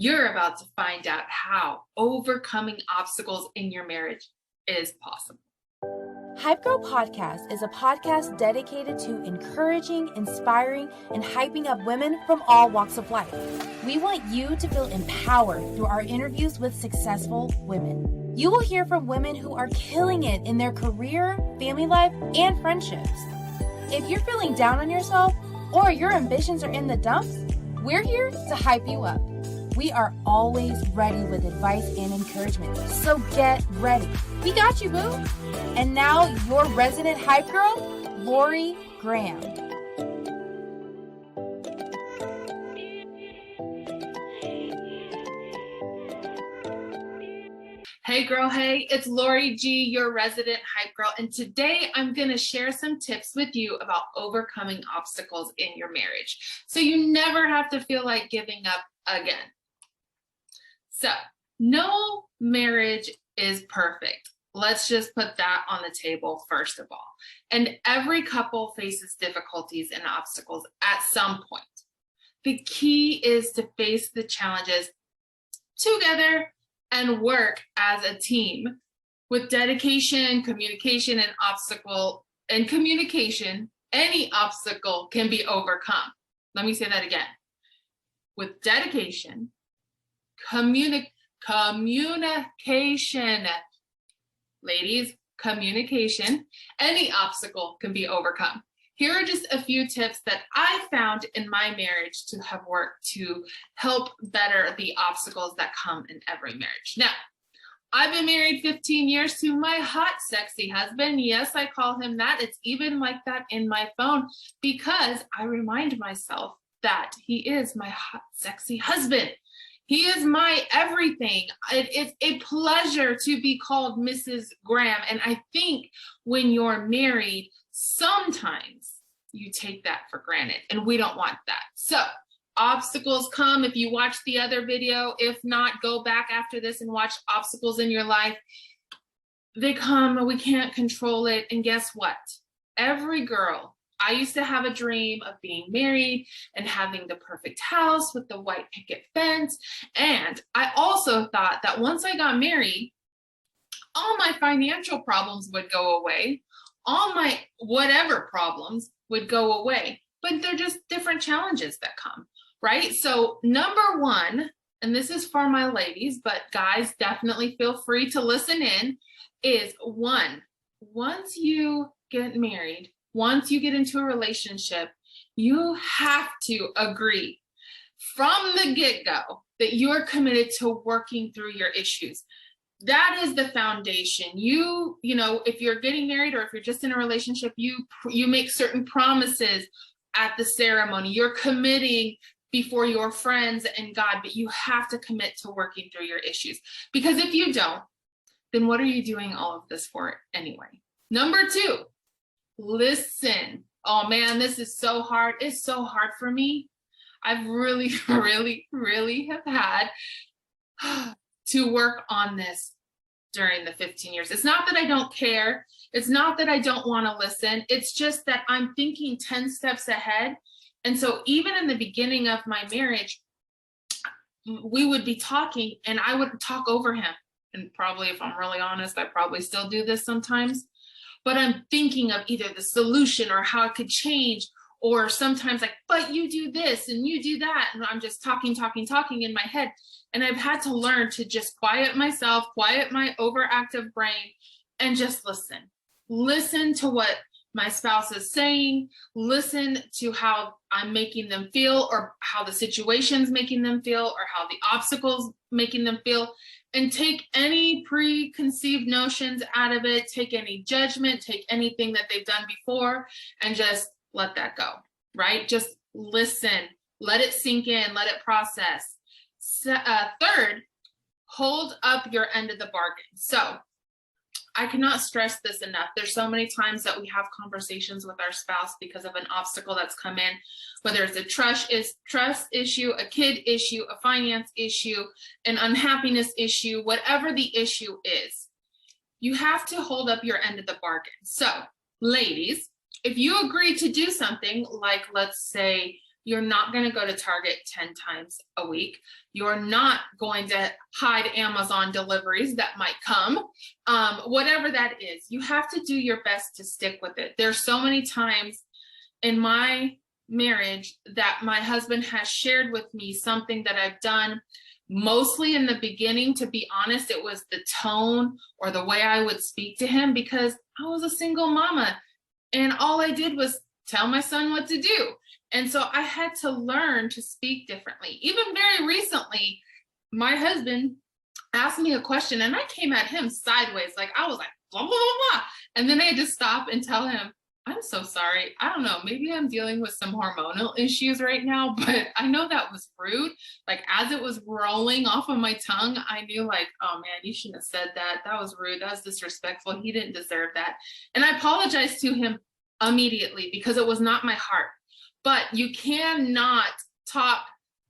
You're about to find out how overcoming obstacles in your marriage is possible. Hype Girl Podcast is a podcast dedicated to encouraging, inspiring, and hyping up women from all walks of life. We want you to feel empowered through our interviews with successful women. You will hear from women who are killing it in their career, family life, and friendships. If you're feeling down on yourself or your ambitions are in the dumps, we're here to hype you up. We are always ready with advice and encouragement, so get ready. We got you, boo. And now, your resident hype girl, Laurie Graham. Hey girl, hey, it's Laurie G, your resident hype girl, and today I'm going to share some tips with you about overcoming obstacles in your marriage, so you never have to feel like giving up again. So, no marriage is perfect. Let's just put that on the table first of all. And every couple faces difficulties and obstacles at some point. The key is to face the challenges together and work as a team with dedication, communication, and communication. Any obstacle can be overcome. Let me say that again. With dedication, communication, ladies, communication, any obstacle can be overcome. Here are just a few tips that I found in my marriage to have worked to help better the obstacles that come in every marriage. Now, I've been married 15 years to my hot, sexy husband. Yes, I call him that. It's even like that in my phone because I remind myself that he is my hot, sexy husband. He is my everything. It's a pleasure to be called Mrs. Graham. And I think when you're married, sometimes you take that for granted, and we don't want that. So obstacles come. If you watch the other video, if not, go back after this and watch obstacles in your life. They come, we can't control it. And guess what? Every girl, I used to have a dream of being married and having the perfect house with the white picket fence. And I also thought that once I got married, all my financial problems would go away. All my whatever problems would go away. But they're just different challenges that come, right? So number one, and this is for my ladies, but guys, definitely feel free to listen in, is one, once you get married, once you get into a relationship, you have to agree from the get-go that you're committed to working through your issues. That is the foundation. You know, if you're getting married or if you're just in a relationship, you make certain promises at the ceremony. You're committing before your friends and God, but you have to commit to working through your issues. Because if you don't, then what are you doing all of this for anyway? Number two, listen. Oh man, this is so hard. It's so hard for me. I've really, really have had to work on this during the 15 years. It's not that I don't care. It's not that I don't want to listen. It's just that I'm thinking 10 steps ahead. And so even in the beginning of my marriage, we would be talking and I would talk over him. And probably, if I'm really honest, I probably still do this sometimes. But I'm thinking of either the solution or how it could change, or sometimes like, but you do this and you do that. And I'm just talking in my head. And I've had to learn to just quiet myself, quiet my overactive brain, and just listen. Listen to what my spouse is saying. Listen to how I'm making them feel, or how the situation's making them feel, or how the obstacle's making them feel. And take any preconceived notions out of it, take any judgment, take anything that they've done before, and just let that go, right? Just listen, let it sink in, let it process. Third, hold up your end of the bargain. So I cannot stress this enough. There's so many times that we have conversations with our spouse because of an obstacle that's come in, whether it's a trust issue, a kid issue, a finance issue, an unhappiness issue, whatever the issue is. You have to hold up your end of the bargain. So, ladies, if you agree to do something like, let's say, You're not going to go to Target 10 times a week. You're not going to hide Amazon deliveries that might come. Whatever that is, you have to do your best to stick with it. There's so many times in my marriage that my husband has shared with me something that I've done. Mostly in the beginning, to be honest, it was the tone or the way I would speak to him, because I was a single mama and all I did was tell my son what to do. And so I had to learn to speak differently. Even very recently, my husband asked me a question and I came at him sideways. Like I was like, blah, blah, blah, blah. And then I had to stop and tell him, I'm so sorry. I don't know, maybe I'm dealing with some hormonal issues right now, but I know that was rude. Like as it was rolling off of my tongue, I knew like, oh man, you shouldn't have said that. That was rude. That was disrespectful. He didn't deserve that. And I apologized to him immediately because it was not my heart. But you cannot talk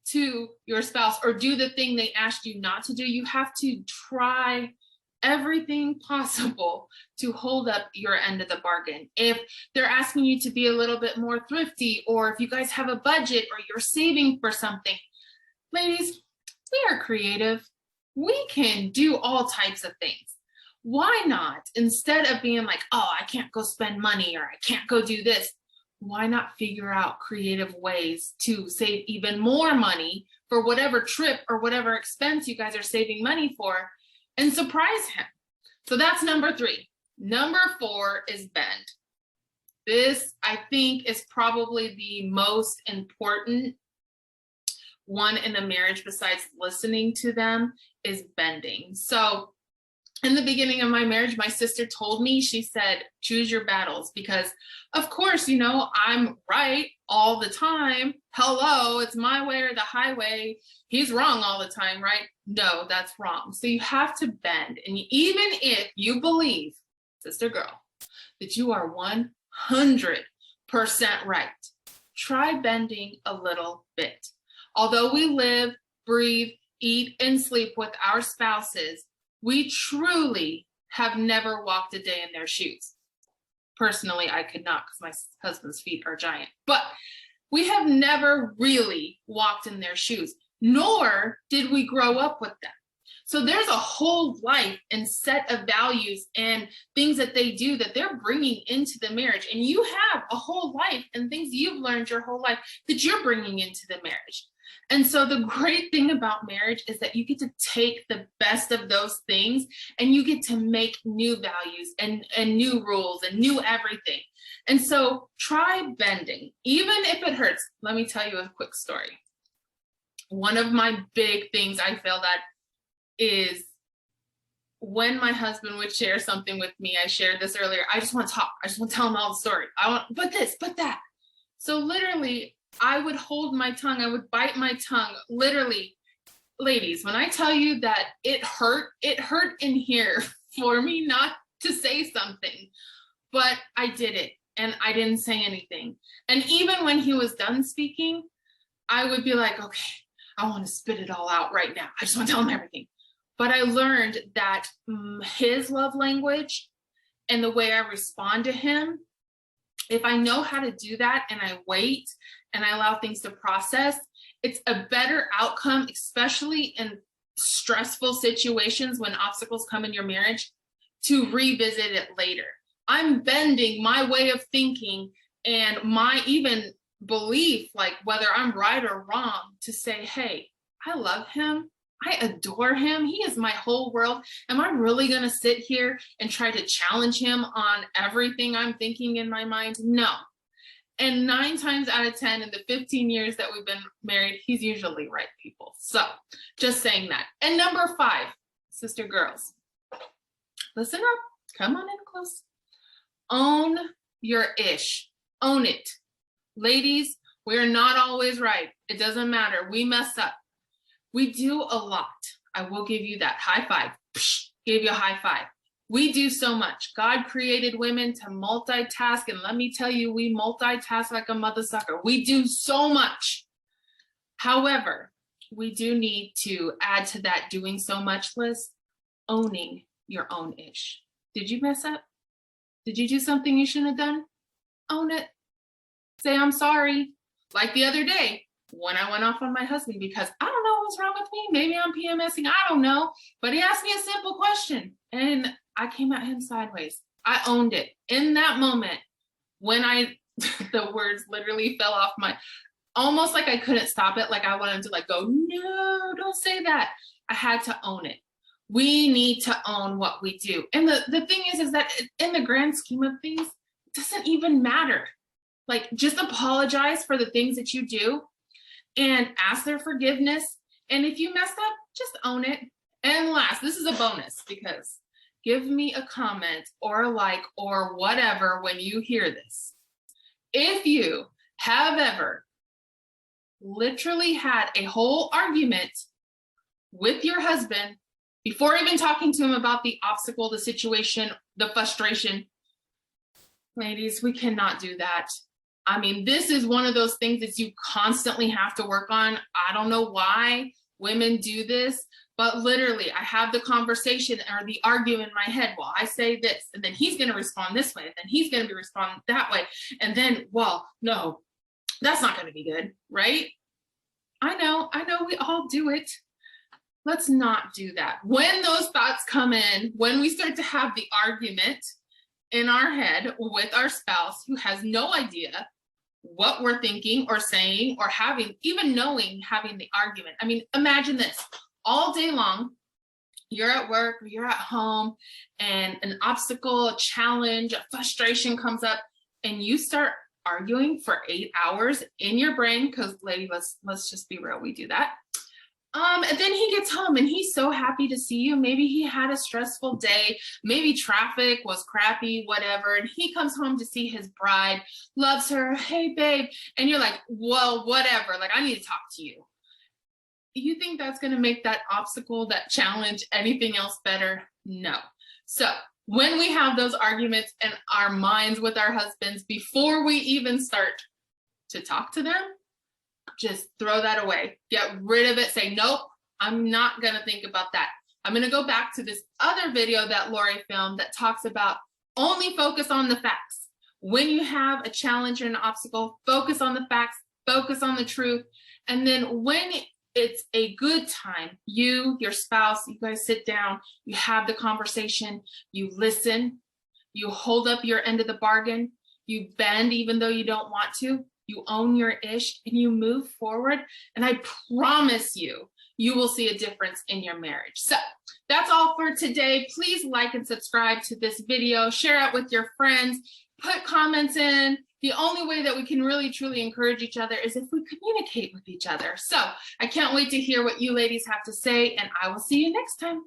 to your spouse or do the thing they asked you not to do. You have to try everything possible to hold up your end of the bargain. If they're asking you to be a little bit more thrifty, or if you guys have a budget or you're saving for something, ladies, we are creative. We can do all types of things. Why not, instead of being like, oh, I can't go spend money or I can't go do this, why not figure out creative ways to save even more money for whatever trip or whatever expense you guys are saving money for, and surprise him? So that's number 3. Number 4 is bend. This, I think, is probably the most important one in a marriage besides listening to them, is bending. So in the beginning of my marriage, my sister told me, she said, choose your battles, because of course, you know, I'm right all the time. Hello, it's my way or the highway. He's wrong all the time, right? No, that's wrong. So you have to bend. And even if you believe, sister girl, that you are 100% right, try bending a little bit. Although we live, breathe, eat, and sleep with our spouses, we truly have never walked a day in their shoes. Personally, I could not, because my husband's feet are giant. But we have never really walked in their shoes, nor did we grow up with them. So there's a whole life and set of values and things that they do that they're bringing into the marriage. And you have a whole life and things you've learned your whole life that you're bringing into the marriage. And so the great thing about marriage is that you get to take the best of those things and you get to make new values and new rules and new everything. And so try bending, even if it hurts. Let me tell you a quick story. One of my big things I failed at is when my husband would share something with me. I shared this earlier. I just want to talk. I just want to tell him all the story. I want, but this, but that. So literally, I would hold my tongue. I would bite my tongue. Literally, ladies, when I tell you that it hurt in here for me not to say something, but I did it and I didn't say anything. And even when he was done speaking, I would be like, okay, I want to spit it all out right now. I just want to tell him everything. But I learned that his love language and the way I respond to him, if I know how to do that and I wait and I allow things to process, it's a better outcome, especially in stressful situations when obstacles come in your marriage, to revisit it later. I'm bending my way of thinking and my even belief, like whether I'm right or wrong, to say, hey, I love him. I adore him. He is my whole world. Am I really going to sit here and try to challenge him on everything I'm thinking in my mind? No. And 9 times out of 10 in the 15 years that we've been married, he's usually right, people. So just saying that. And number 5, sister girls, listen up. Come on in close. Own your ish. Own it. Ladies, we're not always right. It doesn't matter. We mess up. We do a lot. I will give you that. High five. Psh, gave you a high five. We do so much. God created women to multitask. And let me tell you, we multitask like a mother sucker. We do so much. However, we do need to add to that doing so much list, owning your own ish. Did you mess up? Did you do something you shouldn't have done? Own it. Say, I'm sorry. Like the other day when I went off on my husband because I don't know what's wrong with me. Maybe I'm PMSing. I don't know. But he asked me a simple question and I came at him sideways. I owned it. In that moment, when the words literally fell off almost like I couldn't stop it. Like I wanted to go, no, don't say that. I had to own it. We need to own what we do. And the thing is that in the grand scheme of things, it doesn't even matter. Like just apologize for the things that you do and ask their forgiveness. And if you messed up, just own it. And last, this is a bonus because give me a comment or a like or whatever when you hear this. If you have ever literally had a whole argument with your husband before even talking to him about the obstacle, the situation, the frustration, ladies, we cannot do that. I mean, this is one of those things that you constantly have to work on. I don't know why women do this, but literally I have the conversation or the argument in my head. Well, I say this and then he's going to respond this way and then he's going to be responding that way. And then, well, no, that's not going to be good, right? I know we all do it. Let's not do that. When those thoughts come in, when we start to have the argument in our head with our spouse who has no idea what we're thinking or saying or having the argument. I mean, imagine this all day long, you're at work, or you're at home and an obstacle, a challenge, a frustration comes up and you start arguing for 8 hours in your brain. Cause lady, let's just be real. We do that. And then he gets home and he's so happy to see you. Maybe he had a stressful day. Maybe traffic was crappy, whatever. And he comes home to see his bride, loves her. Hey, babe. And you're like, well, whatever. Like, I need to talk to you. You think that's going to make that obstacle, that challenge, anything else better? No. So when we have those arguments in our minds with our husbands, before we even start to talk to them, just throw that away. Get rid of it. Say, nope, I'm not going to think about that. I'm going to go back to this other video that Laurie filmed that talks about only focus on the facts. When you have a challenge or an obstacle, focus on the facts, focus on the truth. And then when it's a good time, you, your spouse, you guys sit down, you have the conversation, you listen, you hold up your end of the bargain, you bend even though you don't want to. You own your ish and you move forward. And I promise you, you will see a difference in your marriage. So that's all for today. Please like and subscribe to this video, share it with your friends, put comments in. The only way that we can really truly encourage each other is if we communicate with each other. So I can't wait to hear what you ladies have to say and I will see you next time.